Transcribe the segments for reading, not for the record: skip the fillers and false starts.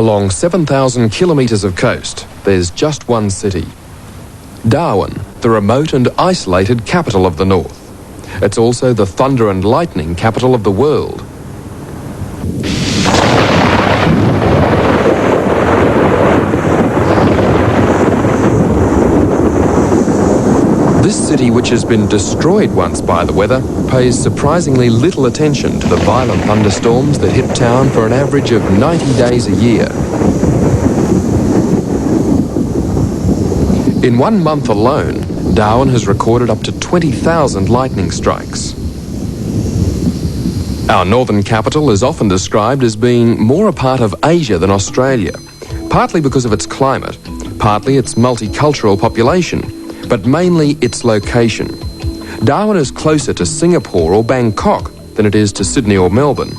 Along 7,000 kilometres of coast, there's just one city. Darwin, the remote and isolated capital of the north. It's also the thunder and lightning capital of the world. This city, which has been destroyed once by the weather, pays surprisingly little attention to the violent thunderstorms that hit town for an average of 90 days a year. In 1 month alone, Darwin has recorded up to 20,000 lightning strikes. Our northern capital is often described as being more a part of Asia than Australia, partly because of its climate, partly its multicultural population, but mainly its location. Darwin is closer to Singapore or Bangkok than it is to Sydney or Melbourne.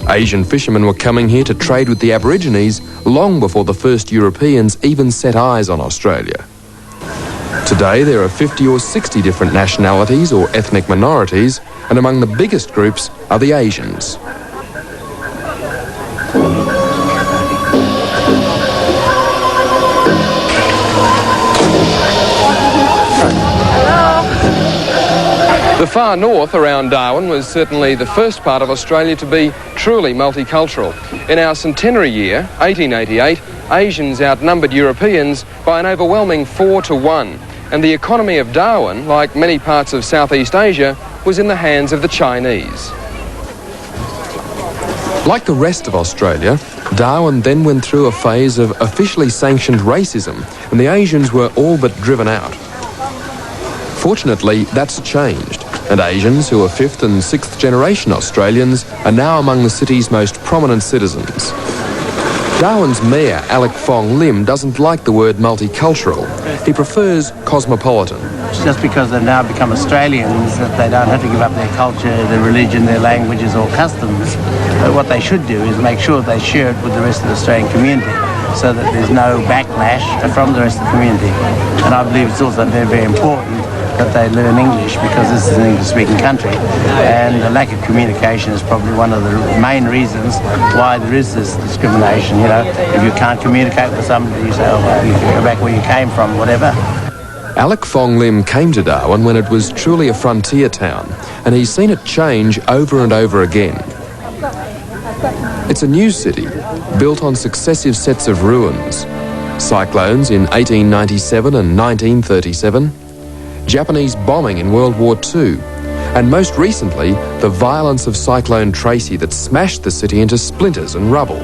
Asian fishermen were coming here to trade with the Aborigines long before the first Europeans even set eyes on Australia. Today there are 50 or 60 different nationalities or ethnic minorities, and among the biggest groups are the Asians. The far north around Darwin was certainly the first part of Australia to be truly multicultural. In our centenary year, 1888, Asians outnumbered Europeans by an overwhelming 4-1, and the economy of Darwin, like many parts of Southeast Asia, was in the hands of the Chinese. Like the rest of Australia, Darwin then went through a phase of officially sanctioned racism, and the Asians were all but driven out. Fortunately, that's changed, and Asians who are 5th and 6th generation Australians are now among the city's most prominent citizens. Darwin's mayor, Alec Fong Lim, doesn't like the word multicultural. He prefers cosmopolitan. Just because they've now become Australians, that they don't have to give up their culture, their religion, their languages or customs. But what they should do is make sure they share it with the rest of the Australian community, so that there's no backlash from the rest of the community. And I believe it's also very, very important that they learn English, because this is an English-speaking country, and the lack of communication is probably one of the main reasons why there is this discrimination. You know, if you can't communicate with somebody, you say, oh, well, you can go back where you came from, whatever. Alec Fong Lim came to Darwin when it was truly a frontier town, and he's seen it change over and over again. It's a new city, built on successive sets of ruins. Cyclones in 1897 and 1937, Japanese bombing in World War II, and most recently, the violence of Cyclone Tracy that smashed the city into splinters and rubble.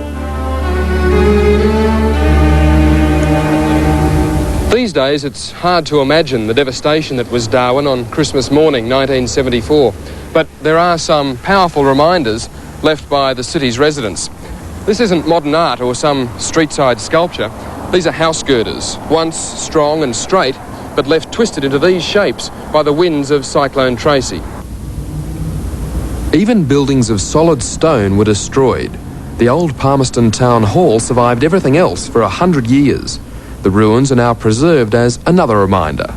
These days, it's hard to imagine the devastation that was Darwin on Christmas morning, 1974. But there are some powerful reminders left by the city's residents. This isn't modern art or some street-side sculpture. These are house girders, once strong and straight, but left twisted into these shapes by the winds of Cyclone Tracy. Even buildings of solid stone were destroyed. The old Palmerston Town Hall survived everything else for 100 years. The ruins are now preserved as another reminder.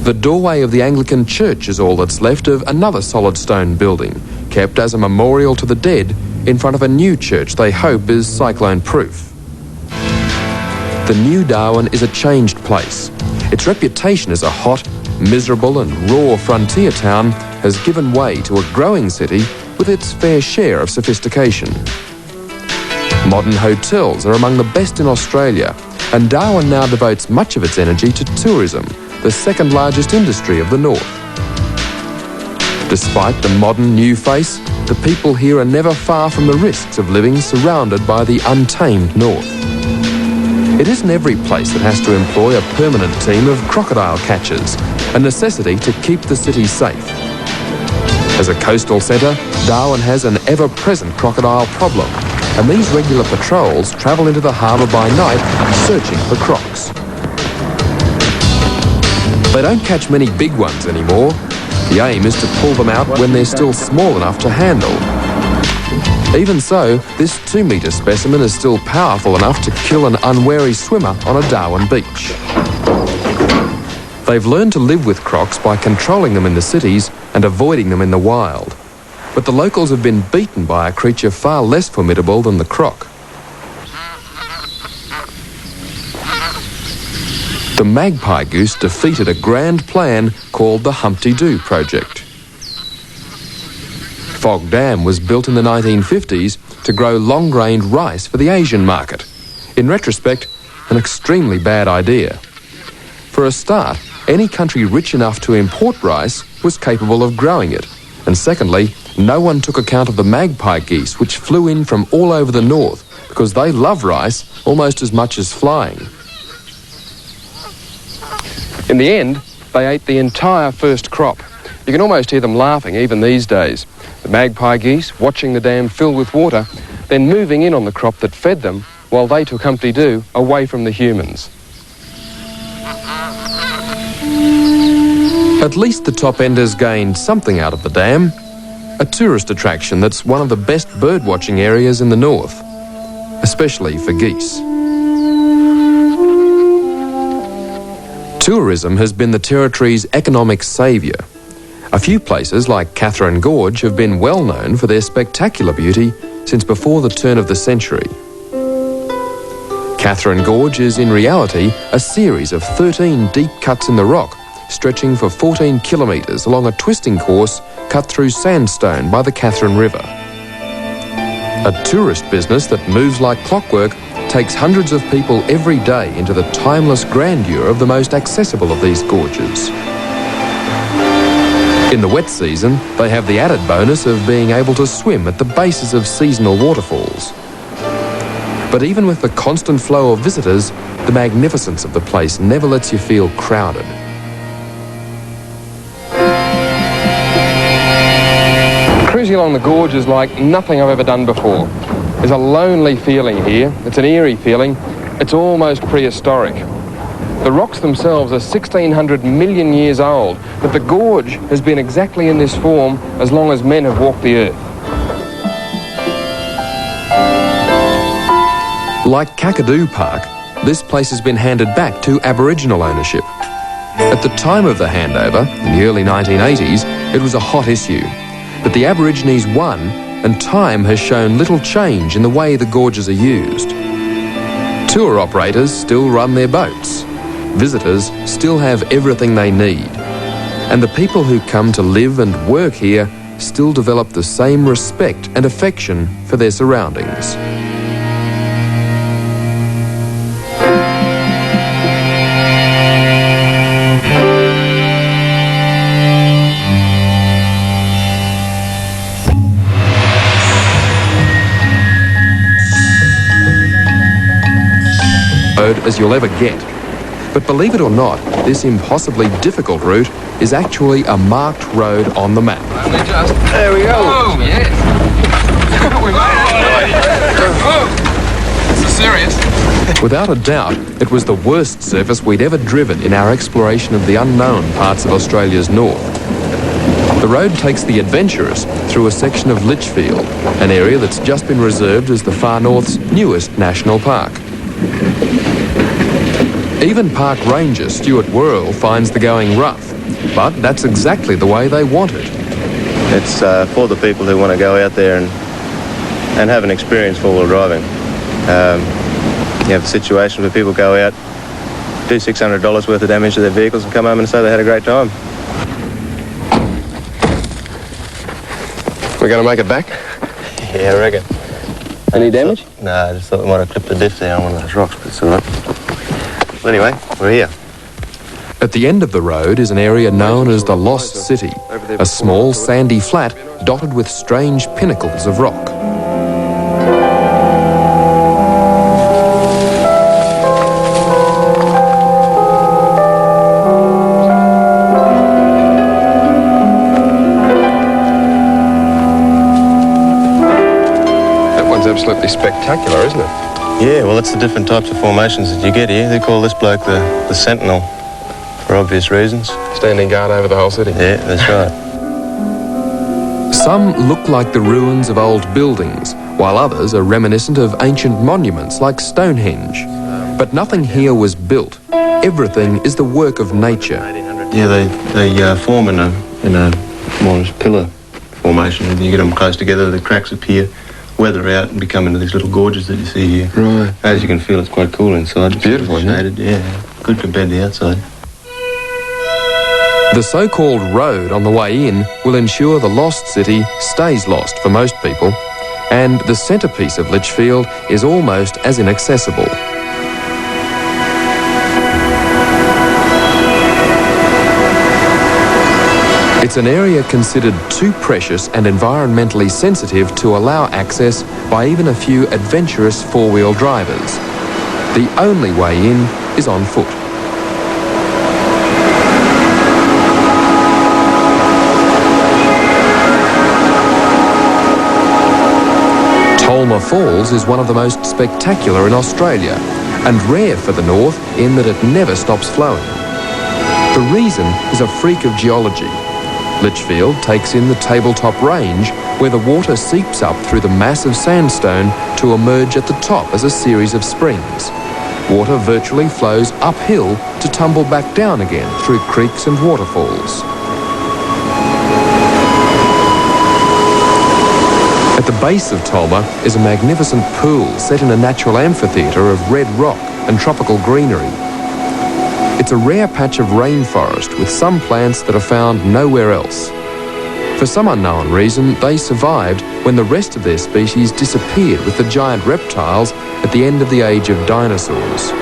The doorway of the Anglican Church is all that's left of another solid stone building, kept as a memorial to the dead in front of a new church they hope is cyclone-proof. The new Darwin is a changed place. Its reputation as a hot, miserable and raw frontier town has given way to a growing city with its fair share of sophistication. Modern hotels are among the best in Australia, and Darwin now devotes much of its energy to tourism, the second largest industry of the north. Despite the modern new face, the people here are never far from the risks of living surrounded by the untamed north. It isn't every place that has to employ a permanent team of crocodile catchers, a necessity to keep the city safe. As a coastal centre, Darwin has an ever-present crocodile problem, and these regular patrols travel into the harbour by night searching for crocs. They don't catch many big ones anymore. The aim is to pull them out when they're still small enough to handle. Even so, this 2-metre specimen is still powerful enough to kill an unwary swimmer on a Darwin beach. They've learned to live with crocs by controlling them in the cities and avoiding them in the wild. but the locals have been beaten by a creature far less formidable than the croc. The magpie goose defeated a grand plan called the Humpty-Doo Project. Fog Dam was built in the 1950s to grow long-grained rice for the Asian market. In retrospect, an extremely bad idea. For a start, any country rich enough to import rice was capable of growing it. And secondly, no one took account of the magpie geese which flew in from all over the north because they love rice almost as much as flying. In the end, they ate the entire first crop. You can almost hear them laughing even these days. The magpie geese watching the dam fill with water, then moving in on the crop that fed them while they took Humpty-Doo away from the humans. At least the top-enders gained something out of the dam, a tourist attraction that's one of the best bird-watching areas in the north, especially for geese. Tourism has been the territory's economic saviour. A few places like Catherine Gorge have been well known for their spectacular beauty since before the turn of the century. Catherine Gorge is in reality a series of 13 deep cuts in the rock, stretching for 14 kilometres along a twisting course cut through sandstone by the Catherine River. A tourist business that moves like clockwork takes hundreds of people every day into the timeless grandeur of the most accessible of these gorges. In the wet season, they have the added bonus of being able to swim at the bases of seasonal waterfalls. But even with the constant flow of visitors, the magnificence of the place never lets you feel crowded. Cruising along the gorge is like nothing I've ever done before. There's a lonely feeling here. It's an eerie feeling. It's almost prehistoric. The rocks themselves are 1,600 million years old, but the gorge has been exactly in this form as long as men have walked the earth. Like Kakadu Park, this place has been handed back to Aboriginal ownership. At the time of the handover, in the early 1980s, it was a hot issue. But the Aborigines won, and time has shown little change in the way the gorges are used. Tour operators still run their boats. Visitors still have everything they need. And the people who come to live and work here still develop the same respect and affection for their surroundings. As you'll ever get. But believe it or not, this impossibly difficult route is actually a marked road on the map. There we go. Oh, yes. We made it. Oh, this is serious. Without a doubt, it was the worst surface we'd ever driven in our exploration of the unknown parts of Australia's north. The road takes the adventurous through a section of Litchfield, an area that's just been reserved as the far north's newest national park. Even park ranger Stuart Worrell finds the going rough, but that's exactly the way they want it. It's for the people who want to go out there and have an experience four-wheel driving. You have a situation where people go out, do $600 worth of damage to their vehicles and come home and say they had a great time. We're going to make it back? Yeah, I reckon. Any damage? No, I just thought we might have clipped the diff there on one of those rocks, but it's all right. Well, anyway, we're here. At the end of the road is an area known as the Lost City, a small sandy flat dotted with strange pinnacles of rock. That one's absolutely spectacular, isn't it? Yeah, well, it's the different types of formations that you get here. They call this bloke the Sentinel, for obvious reasons. Standing guard over the whole city. Yeah, that's right. Some look like the ruins of old buildings, while others are reminiscent of ancient monuments like Stonehenge. But nothing here was built. Everything is the work of nature. Yeah, they form in a more pillar formation, and you get them close together, the cracks appear, weather out, and become into these little gorges that you see here. Right. As you can feel, it's quite cool inside. It's beautiful, isn't it? Shaded, yeah, good compared to the outside. The so-called road on the way in will ensure the lost city stays lost for most people, and the centrepiece of Lichfield is almost as inaccessible. It's an area considered too precious and environmentally sensitive to allow access by even a few adventurous four-wheel drivers. The only way in is on foot. Tolma Falls is one of the most spectacular in Australia and rare for the north in that it never stops flowing. The reason is a freak of geology. Lichfield takes in the tabletop range where the water seeps up through the massive sandstone to emerge at the top as a series of springs. Water virtually flows uphill to tumble back down again through creeks and waterfalls. At the base of Tolma is a magnificent pool set in a natural amphitheatre of red rock and tropical greenery. It's a rare patch of rainforest with some plants that are found nowhere else. For some unknown reason, they survived when the rest of their species disappeared with the giant reptiles at the end of the age of dinosaurs.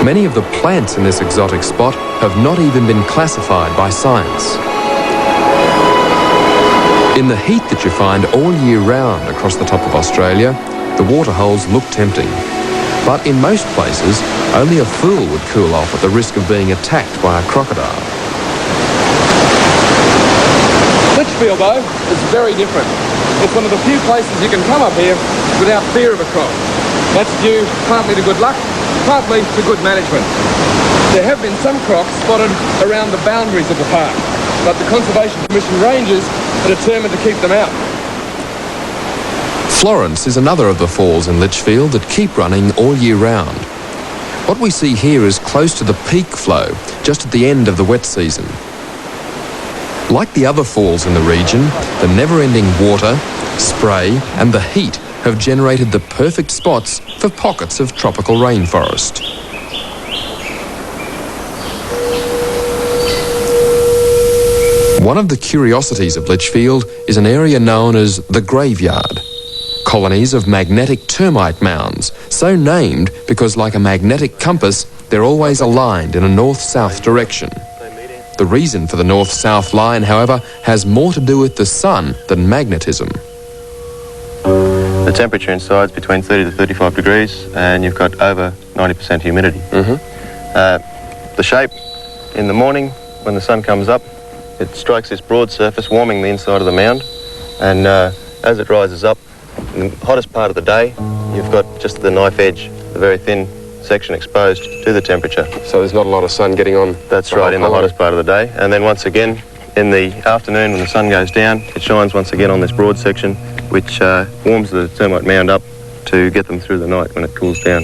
Many of the plants in this exotic spot have not even been classified by science. In the heat that you find all year round across the top of Australia, the waterholes look tempting. But in most places, only a fool would cool off at the risk of being attacked by a crocodile. Lichfield, though, is very different. It's one of the few places you can come up here without fear of a croc. That's due partly to good luck, partly to good management. There have been some crocs spotted around the boundaries of the park, but the Conservation Commission rangers are determined to keep them out. Florence is another of the falls in Lichfield that keep running all year round. What we see here is close to the peak flow, just at the end of the wet season. Like the other falls in the region, the never-ending water, spray and the heat have generated the perfect spots for pockets of tropical rainforest. One of the curiosities of Lichfield is an area known as the Graveyard. Colonies of magnetic termite mounds, so named because like a magnetic compass, they're always aligned in a north-south direction. The reason for the north-south line, however, has more to do with the sun than magnetism. The temperature inside is between 30 to 35 degrees, and you've got over 90% humidity. The shape in the morning, when the sun comes up, it strikes this broad surface, warming the inside of the mound, and as it rises up, in the hottest part of the day, you've got just the knife edge, the very thin section exposed to the temperature. So there's not a lot of sun getting on? That's right, in the hottest part of the day. And then once again, in the afternoon when the sun goes down, it shines once again on this broad section, which warms the termite mound up to get them through the night when it cools down.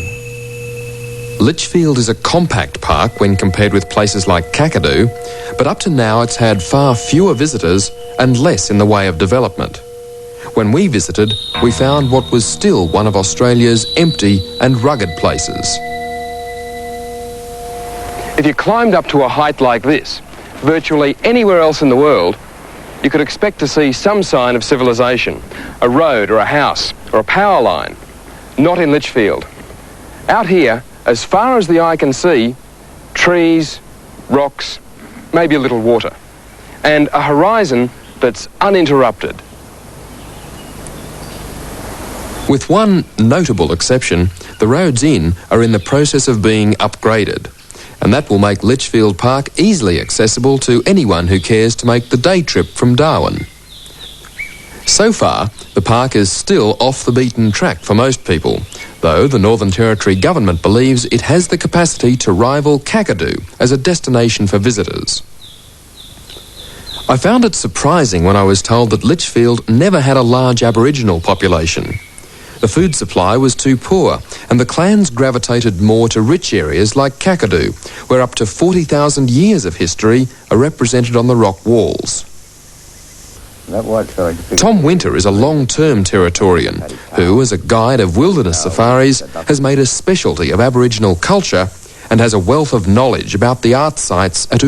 Lichfield is a compact park when compared with places like Kakadu, but up to now it's had far fewer visitors and less in the way of development. When we visited, we found what was still one of Australia's empty and rugged places. If you climbed up to a height like this, virtually anywhere else in the world, you could expect to see some sign of civilization, a road or a house or a power line. Not in Lichfield. Out here, as far as the eye can see, trees, rocks, maybe a little water, and a horizon that's uninterrupted. With one notable exception, the roads in are in the process of being upgraded, and that will make Lichfield Park easily accessible to anyone who cares to make the day trip from Darwin. So far, the park is still off the beaten track for most people, though the Northern Territory government believes it has the capacity to rival Kakadu as a destination for visitors. I found it surprising when I was told that Lichfield never had a large Aboriginal population. The food supply was too poor, and the clans gravitated more to rich areas like Kakadu, where up to 40,000 years of history are represented on the rock walls. That white fella... Tom Winter is a long-term Territorian who, as a guide of wilderness safaris, has made a specialty of Aboriginal culture and has a wealth of knowledge about the art sites at